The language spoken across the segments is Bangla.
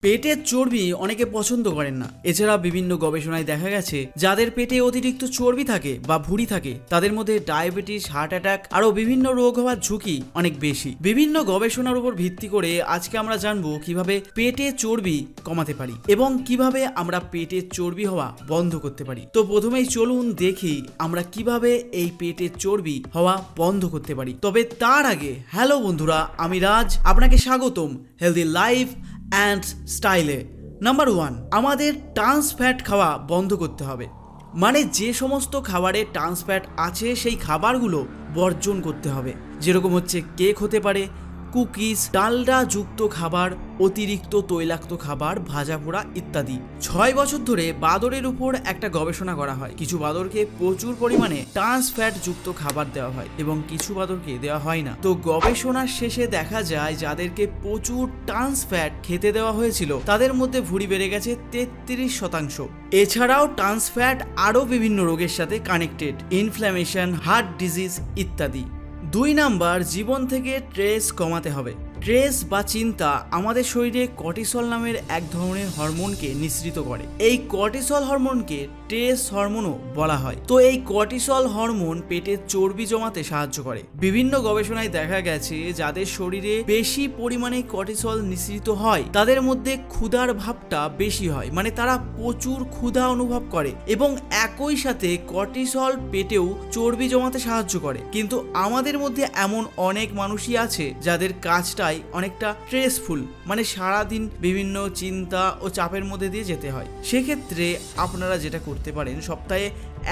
পেটের চর্বি অনেকে পছন্দ করেন না। এছাড়া বিভিন্ন গবেষণায় দেখা গেছে যাদের পেটে অতিরিক্ত চর্বি থাকে বা ভুঁড়ি থাকে তাদের মধ্যে ডায়াবেটিস, হার্ট অ্যাটাক আরও বিভিন্ন রোগ হওয়ার ঝুঁকি অনেক বেশি। বিভিন্ন গবেষণার উপর ভিত্তি করে আজকে আমরা জানবো কিভাবে পেটে চর্বি কমাতে পারি এবং কিভাবে আমরা পেটের চর্বি হওয়া বন্ধ করতে পারি। তো প্রথমেই চলুন দেখি আমরা কিভাবে এই পেটের চর্বি হওয়া বন্ধ করতে পারি। তবে তার আগে হ্যালো বন্ধুরা, আমি রাজ, আপনাকে স্বাগতম হেলদি লাইফ অ্যান্ড স্টাইলে। নাম্বার 1, আমাদের ট্রান্স ফ্যাট খাওয়া বন্ধ করতে হবে। মানে যে সমস্ত খাবারে ট্রান্স ফ্যাট আছে সেই খাবারগুলো বর্জন করতে হবে। যেরকম হচ্ছে কেক হতে পারে, কুকিজ, ডালডা যুক্ত খাবার, অতিরিক্ত তৈলাক্ত খাবার, ভাজা পোড়া ইত্যাদি। 6 বছর ধরে বাদরের উপর একটা গবেষণা করা হয়। কিছু বাদরকে প্রচুর পরিমাণে ট্রান্স ফ্যাট যুক্ত খাবার দেওয়া হয় এবং কিছু বাদরকে দেওয়া হয় না। তো গবেষণার শেষে দেখা যায় যাদেরকে প্রচুর ট্রান্স ফ্যাট খেতে দেওয়া হয়েছিল তাদের মধ্যে ভুঁড়ি বেড়ে গেছে 33%। এছাড়াও ট্রান্স ফ্যাট আরও বিভিন্ন রোগের সাথে কানেক্টেড, ইনফ্ল্যামেশন, হার্ট ডিজিজ ইত্যাদি। 2 নাম্বার, জীবন থেকে স্ট্রেস কমাতে হবে। স্ট্রেস বা চিন্তা আমাদের শরীরে কর্টিসল নামের এক ধরনের হরমোনকে নিঃসৃত করে। এই কর্টিসল হরমোনকে স্ট্রেস হরমোনও বলা হয়। তো এই কর্টিসল হরমোন পেটের চর্বি জমাতে সাহায্য করে। বিভিন্ন গবেষণায় দেখা গেছে যাদের শরীরে বেশি পরিমাণে কর্টিসল নিঃসৃত হয় তাদের মধ্যে ক্ষুধার ভাবটা বেশি হয়, মানে তারা প্রচুর ক্ষুধা অনুভব করে এবং একই সাথে কর্টিসল পেটেও চর্বি জমাতে সাহায্য করে। কিন্তু আমাদের মধ্যে এমন অনেক মানুষই আছে যাদের কাজটা অনেকটা স্ট্রেসফুল, মানে সারাদিন বিভিন্ন চিন্তা ও চাপের মধ্যে দিয়ে যেতে হয়। সেক্ষেত্রে আপনারা যেটা করতে পারেন, সপ্তাহে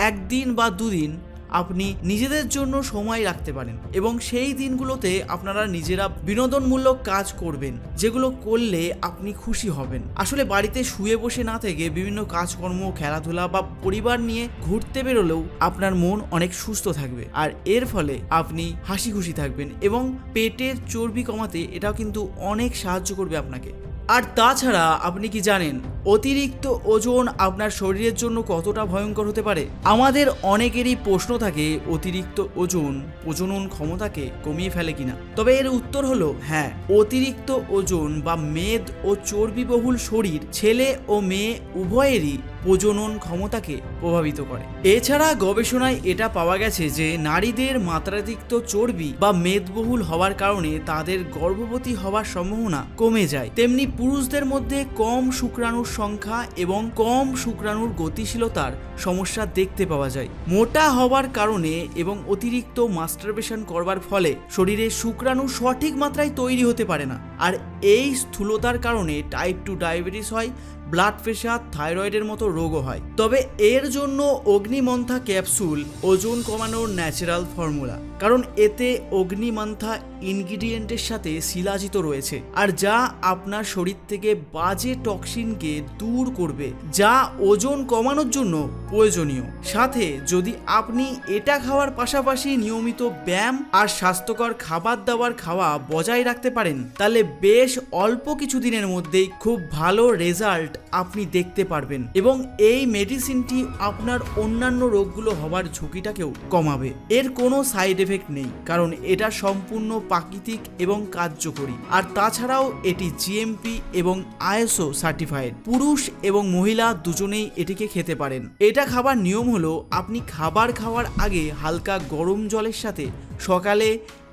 1 দিন বা 2 দিন আপনি নিজেদের জন্য সময় রাখতে পারেন এবং সেই দিনগুলোতে আপনারা নিজেরা বিনোদনমূলক কাজ করবেন, যেগুলো করলে আপনি খুশি হবেন। আসলে বাড়িতে শুয়ে বসে না থেকে বিভিন্ন কাজকর্ম, খেলাধুলা বা পরিবার নিয়ে ঘুরতে বেরোলেও আপনার মন অনেক সুস্থ থাকবে আর এর ফলে আপনি হাসি খুশি থাকবেন এবং পেটের চর্বি কমাতে এটাও কিন্তু অনেক সাহায্য করবে আপনাকে। আর তাছাড়া আপনি কি জানেন অতিরিক্ত ওজন আপনার শরীরের জন্য কতটা ভয়ঙ্কর হতে পারে? আমাদের অনেকেরই প্রশ্ন থাকে অতিরিক্ত ওজন প্রজনন ক্ষমতাকে কমিয়ে ফেলে কিনা। তবে এর উত্তর হলো হ্যাঁ, অতিরিক্ত ওজন বা মেদ ও চর্বিবহুল শরীর ছেলে ও মেয়ে উভয়েরই প্রজনন ক্ষমতাকে প্রভাবিত করে। এছাড়া গবেষণায় এটা পাওয়া গেছে যে নারীদের মাত্রাতিরিক্ত চর্বি বা মেদবহুল হওয়ার কারণে তাদের গর্ভবতী হওয়ার সম্ভাবনা কমে যায়। তেমনি পুরুষদের মধ্যে কম শুক্রাণুর সংখ্যা এবং কম শুক্রাণুর গতিশীলতার সমস্যা দেখতে পাওয়া যায়। মোটা হওয়ার কারণে এবং অতিরিক্ত মাস্টারবেশন করবার ফলে শরীরে শুক্রাণু সঠিক মাত্রায় তৈরি হতে পারে না, আর এই স্থূলতার কারণে টাইপ 2 ডায়াবেটিস হয়, ব্লাড প্রেশার, থাইরয়েডের মতো রোগও হয়। তবে এর জন্য অগ্নিমন্থা ক্যাপসুল ওজন কমানোর ন্যাচারাল ফর্মুলা, কারণ এতে অগ্নিমন্থা ইনগ্রিডিয়েন্টের সাথে শিলাজিত রয়েছে আর যা আপনার শরীর থেকে বাজে টক্সিনকে দূর করবে, যা ওজন কমানোর জন্য প্রয়োজনীয়। সাথে যদি আপনি এটা খাওয়ার পাশাপাশি নিয়মিত ব্যায়াম আর স্বাস্থ্যকর খাবার দাবার খাওয়া বজায় রাখতে পারেন তাহলে বেশ অল্প কিছু দিনের মধ্যেই খুব ভালো রেজাল্ট আপনি দেখতে পারবেন এবং এই মেডিসিনটি আপনার অন্যান্য রোগগুলো হওয়ার ঝুঁকিটাকেও কমাবে। এর কোনো সাইড এফেক্ট নেই, কারণ এটা সম্পূর্ণ প্রাকৃতিক এবং কার্যকরী। আর তাছাড়াও এটি জিএমপি এবং আইএসও সার্টিফাইড। পুরুষ এবং মহিলা দুজনেই এটিকে খেতে পারেন। এটা খাবার নিয়ম হলো আপনি খাবার খাওয়ার আগে হালকা গরম জলের সাথে সকালে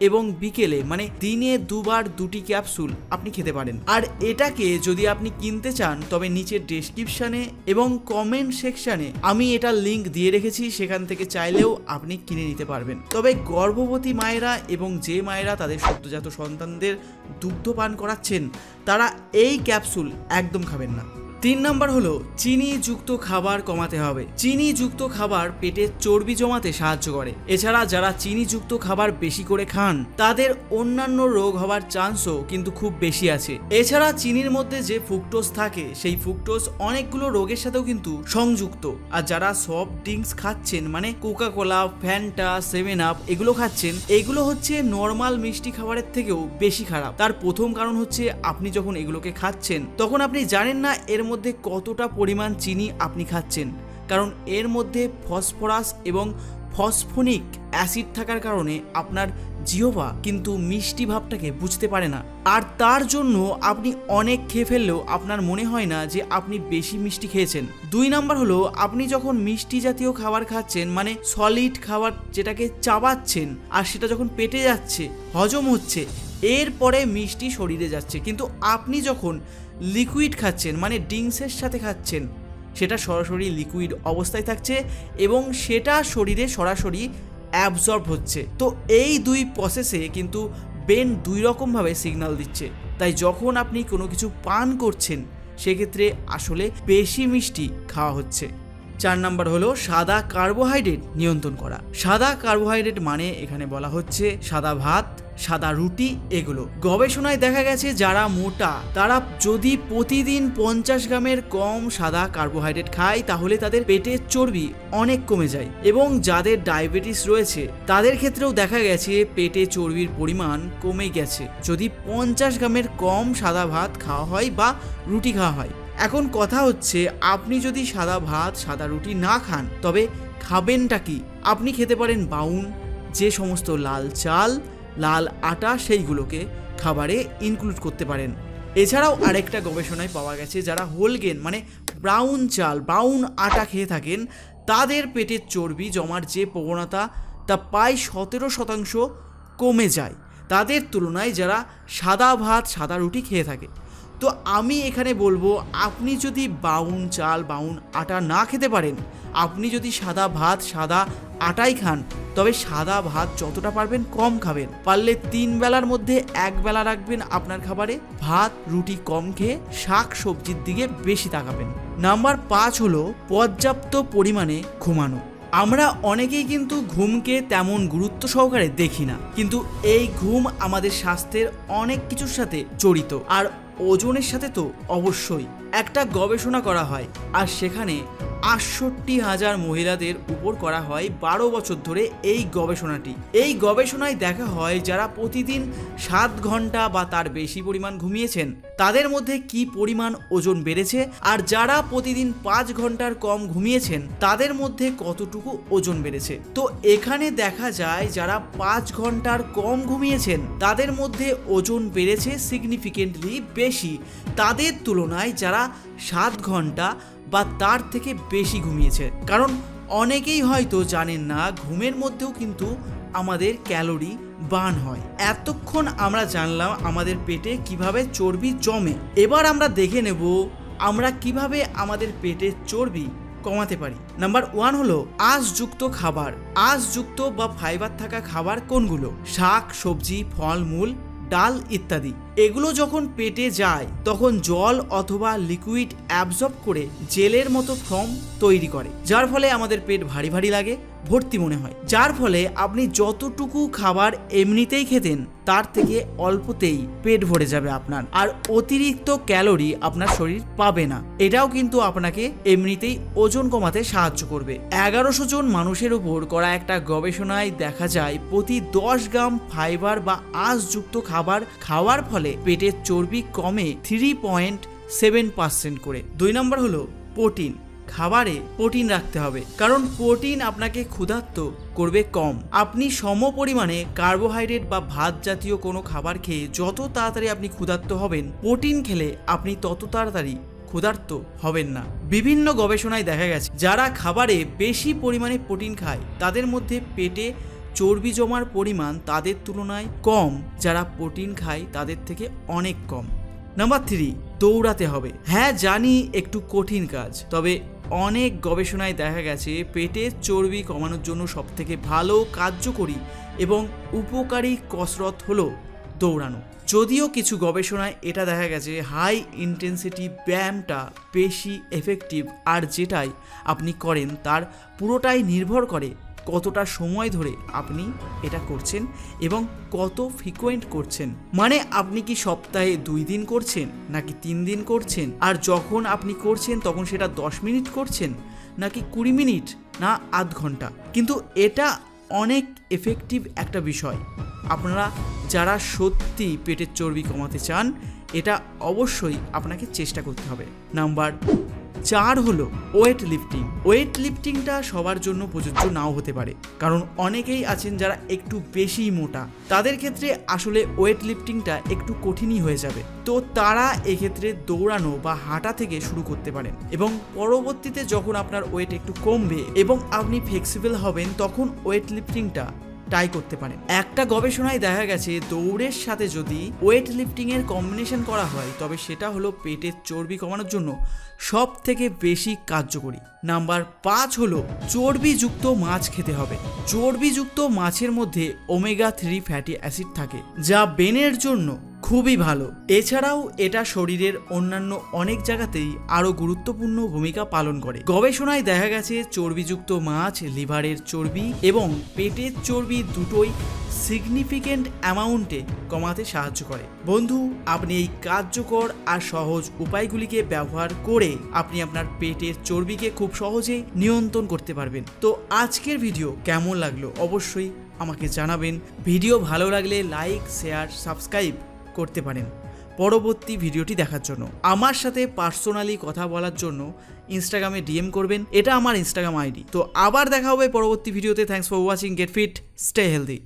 এবং বিকেলে, মানে দিনে 2 বার 2টি ক্যাপসুল আপনি খেতে পারেন। আর এটাকে যদি আপনি কিনতে চান তবে নিচের ডেসক্রিপশনে এবং কমেন্ট সেকশনে আমি এটা লিংক দিয়ে রেখেছি, সেখান থেকে চাইলেও আপনি কিনে নিতে পারবেন। তবে গর্ভবতী মায়েরা এবং যে মায়েরা তাদের সদ্যজাত সন্তানদের দুগ্ধ পান করাচ্ছেন তারা এই ক্যাপসুল একদম খাবেন না। 3 নাম্বার হলো চিনি যুক্ত খাবার কমাতে হবে। চিনি যুক্ত খাবার পেটের চর্বি জমাতে সাহায্য করে। এছাড়া যারা চিনি যুক্ত খাবার বেশি করে খান তাদের অন্যান্য রোগ হওয়ার চান্সও কিন্তু খুব বেশি আছে। এছাড়া চিনির মধ্যে যে ফ্রুক্টোজ থাকে সেই ফ্রুক্টোজ অনেকগুলো রোগের সাথেও কিন্তু সংযুক্ত। আর যারা সফট ড্রিঙ্কস খাচ্ছেন, মানে কোকা কোলা, ফ্যান্টা, 7 আপ এগুলো খাচ্ছেন, এগুলো হচ্ছে নর্মাল মিষ্টি খাবারের থেকেও বেশি খারাপ। তার প্রথম কারণ হচ্ছে আপনি যখন এগুলোকে খাচ্ছেন তখন আপনি জানেন না এর মধ্যে কতটা পরিমাণ চিনি আপনি খাচ্ছেন, কারণ এর মধ্যে ফসফরাস এবং ফসফোনিক অ্যাসিড থাকার কারণে আপনার জিহ্বা কিন্তু মিষ্টি ভাবটাকে বুঝতে পারে না, আর তার জন্য আপনি অনেক খেয়ে ফেললেও আপনার মনে হয় না যে আপনি বেশি মিষ্টি খেয়েছেন। 2 নাম্বার হলো আপনি যখন মিষ্টি জাতীয় খাবার খাচ্ছেন, মানে সলিড খাবার যেটাকে চাবাচ্ছেন, আর সেটা যখন পেটে যাচ্ছে, হজম হচ্ছে, এরপরে মিষ্টি শরীরে যাচ্ছে, কিন্তু আপনি যখন লিকুইড খাচ্ছেন, মানে ড্রিঙ্কসের সাথে খাচ্ছেন, সেটা সরাসরি লিকুইড অবস্থায় থাকছে এবং সেটা শরীরে সরাসরি অ্যাবজর্ব হচ্ছে। তো এই 2 প্রসেসে কিন্তু ব্রেন 2 রকমভাবে সিগন্যাল দিচ্ছে। তাই যখন আপনি কোনো কিছু পান করছেন সেক্ষেত্রে আসলে বেশি মিষ্টি খাওয়া হচ্ছে। 4 নাম্বার হলো সাদা কার্বোহাইড্রেট নিয়ন্ত্রণ করা। সাদা কার্বোহাইড্রেট মানে এখানে বলা হচ্ছে সাদা ভাত, সাদা রুটি, এগুলো। গবেষণায় দেখা গেছে যারা মোটা তারা যদি প্রতিদিন 50 গ্রামের কম সাদা কার্বোহাইড্রেট খায় তাহলে তাদের পেটের চর্বি অনেক কমে যায়, এবং যাদের ডায়াবেটিস রয়েছে তাদের ক্ষেত্রেও দেখা গেছে পেটে চর্বির পরিমাণ কমে গেছে যদি 50 গ্রামের কম সাদা ভাত খাওয়া হয় বা রুটি খাওয়া হয়। এখন কথা হচ্ছে, আপনি যদি সাদা ভাত সাদা রুটি না খান তবে খাবেনটা কি? আপনি খেতে পারেন বাউন, যে সমস্ত লাল চাল, লাল আটা, সেইগুলোকে খাবারে ইনক্লুড করতে পারেন। এছাড়াও আরেকটা গবেষণায় পাওয়া গেছে যারা হোলগেন মানে ব্রাউন চাল, ব্রাউন আটা খেয়ে থাকেন তাদের পেটের চর্বি জমার যে প্রবণতা তা প্রায় 17% কমে যায় তাদের তুলনায় যারা সাদা ভাত সাদা রুটি খেয়ে থাকে। তো আমি এখানে বলবো, আপনি যদি বাউন চাল, বাউন আটা না খেতে পারেন, আপনি যদি সাদা ভাত সাদা আটাই খান, তবে সাদা ভাত যতটা পারবেন কম খাবেন। পারলে 3 বেলার মধ্যে 1 বেলা রাখবেন আপনার খাবারে। ভাত রুটি কম খেয়ে শাক সবজির দিকে বেশি তাকাবেন। নাম্বার 5 হলো পর্যাপ্ত পরিমাণে ঘুমানো। আমরা অনেকেই কিন্তু ঘুমকে তেমন গুরুত্ব সহকারে দেখি না, কিন্তু এই ঘুম আমাদের স্বাস্থ্যের অনেক কিছুর সাথে জড়িত, আর ওজনের সাথে তো অবশ্যই। একটা গবেষণা করা হয় আর সেখানে ৬৮,০০০ মহিলাদের উপর করা হয় 12 বছর ধরে এই গবেষণাটি। এই গবেষণায় দেখা হয় যারা প্রতিদিন 7 ঘন্টা বা তার বেশি পরিমাণ ঘুমিয়েছেন তাদের মধ্যে কি পরিমাণ ওজন বেড়েছে, আর যারা প্রতিদিন 5 ঘন্টার কম ঘুমিয়েছেন তাদের মধ্যে কতটুকু ওজন বেড়েছে। তো এখানে দেখা যায় যারা 5 ঘন্টার কম ঘুমিয়েছেন তাদের মধ্যে ওজন বেড়েছে সিগনিফিকেন্টলি বেশি তাদের তুলনায় যারা 7 ঘন্টা বা তার থেকে বেশি ঘুমিয়েছে। কারণ অনেকেই হয়তো জানেন না ঘুমের মধ্যেও কিন্তু আমাদের ক্যালোরি বার্ন হয়। এতক্ষণ আমরা জানলাম আমাদের পেটে কিভাবে চর্বি জমে, এবার আমরা দেখে নেব আমরা কিভাবে আমাদের পেটের চর্বি কমাতে পারি। নাম্বার 1 হলো আঁশযুক্ত খাবার। আঁশযুক্ত বা ফাইবার থাকা খাবার কোনগুলো? শাক সবজি, ফলমূল, ডাল ইত্যাদি। এগুলো যখন পেটে যায় তখন জল অথবা লিকুইড অ্যাবজর্ব করে জেলের মতো ফর্ম তৈরি করে, যার ফলে আমাদের পেট ভারী ভারী লাগে, ভর্তি মনে হয়, যার ফলে আপনি যতটুকু খাবার এমনিতেই খেতেন তার থেকে অল্পতেই পেট ভরে যাবে আপনার, আর অতিরিক্ত ক্যালোরি আপনার শরীর পাবে না। এটাও কিন্তু আপনাকে এমনিতেই ওজন কমাতে সাহায্য করবে। 1100 জন মানুষের উপর করা একটা গবেষণায় দেখা যায় প্রতি 10 গ্রাম ফাইবার বা আঁশযুক্ত খাবার খাওয়ার ফলে পেটের চর্বি কমে 3.7% করে। 2 নম্বর হলো প্রোটিন। খাবারে প্রোটিন রাখতে হবে, কারণ প্রোটিন আপনাকে ক্ষুধার্ত করবে কম। আপনি সম পরিমাণে কার্বোহাইড্রেট বা ভাত জাতীয় কোনো খাবার খেয়ে যত তাড়াতাড়ি আপনি ক্ষুধার্ত হবেন, প্রোটিন খেলে আপনি তত তাড়াতাড়ি ক্ষুধার্ত হবেন না। বিভিন্ন গবেষণায় দেখা গেছে যারা খাবারে বেশি পরিমাণে প্রোটিন খায় তাদের মধ্যে পেটে চর্বি জমার পরিমাণ তাদের তুলনায় কম, যারা প্রোটিন খায় তাদের থেকে অনেক কম। নাম্বার 3, দৌড়াতে হবে। হ্যাঁ জানি একটু কঠিন কাজ, তবে অনেক গবেষণায় দেখা গেছে পেটের চর্বি কমানোর জন্য সবথেকে ভালো, কার্যকরী এবং উপকারী কসরত হলো দৌড়ানো। যদিও কিছু গবেষণায় এটা দেখা গেছে হাই ইন্টেন্সিটি ব্যায়ামটা বেশি এফেক্টিভ, আর যেটাই আপনি করেন তার পুরোটাই নির্ভর করে কতটা সময় ধরে আপনি এটা করছেন এবং কত ফ্রিকোয়েন্ট করছেন। মানে আপনি কি সপ্তাহে 2 দিন করছেন নাকি 3 দিন করছেন, আর যখন আপনি করছেন তখন সেটা 10 মিনিট করছেন নাকি 20 মিনিট না আধ ঘন্টা। কিন্তু এটা অনেক এফেক্টিভ একটা বিষয়। আপনারা যারা সত্যি পেটের চর্বি কমাতে চান এটা অবশ্যই আপনাকে চেষ্টা করতে হবে। নাম্বার 4 হলো ওয়েট লিফটিং। ওয়েট লিফটিংটা সবার জন্য প্রযোজ্য নাও হতে পারে, কারণ অনেকেই আছেন যারা একটু বেশি মোটা, তাদের ক্ষেত্রে আসলে ওয়েট লিফটিংটা একটু কঠিনই হয়ে যাবে। তো তারা এক্ষেত্রে দৌড়ানো বা হাঁটা থেকে শুরু করতে পারেন, এবং পরবর্তীতে যখন আপনার ওয়েট একটু কমবে এবং আপনি ফ্লেক্সিবল হবেন তখন ওয়েট লিফটিংটা ট্রাই করতে পারেন। একটা গবেষণায় দেখা গেছে দৌড়ের সাথে যদি ওয়েট লিফটিং এর কম্বিনেশন করা হয় তবে সেটা হলো পেটের চর্বি কমানোর জন্য সব থেকে বেশি কার্যকরী। নাম্বার 5 হলো চর্বিযুক্ত মাছ খেতে হবে। চর্বিযুক্ত মাছের মধ্যে ওমেগা 3 ফ্যাটি অ্যাসিড থাকে, যা ব্রেনের জন্য খুবই ভালো। এছাড়াও এটা শরীরের অন্যান্য অনেক জায়গাতেই আরো গুরুত্বপূর্ণ ভূমিকা পালন করে। গবেষণায় দেখা গেছে চর্বিযুক্ত মাছ লিভারের চর্বি এবং পেটের চর্বি দুটোই সিগনিফিকেন্ট অ্যামাউন্টে কমাতে সাহায্য করে। বন্ধু, আপনি এই কার্যকর আর সহজ উপায়গুলিকে ব্যবহার করে আপনি আপনার পেটের চর্বিকে খুব সহজেই নিয়ন্ত্রণ করতে পারবেন। তো আজকের ভিডিও কেমন লাগলো অবশ্যই আমাকে জানাবেন। ভিডিও ভালো লাগলে লাইক, শেয়ার, সাবস্ক্রাইব করতে পারেন। পরবর্তী ভিডিওটি দেখার জন্য আমার সাথে পার্সোনালি কথা বলার জন্য ইনস্টাগ্রামে ডিএম করবেন, এটা আমার ইনস্টাগ্রাম আইডি। তো আবার দেখা হবে পরবর্তী ভিডিওতে। Thanks for watching. Get fit, stay healthy.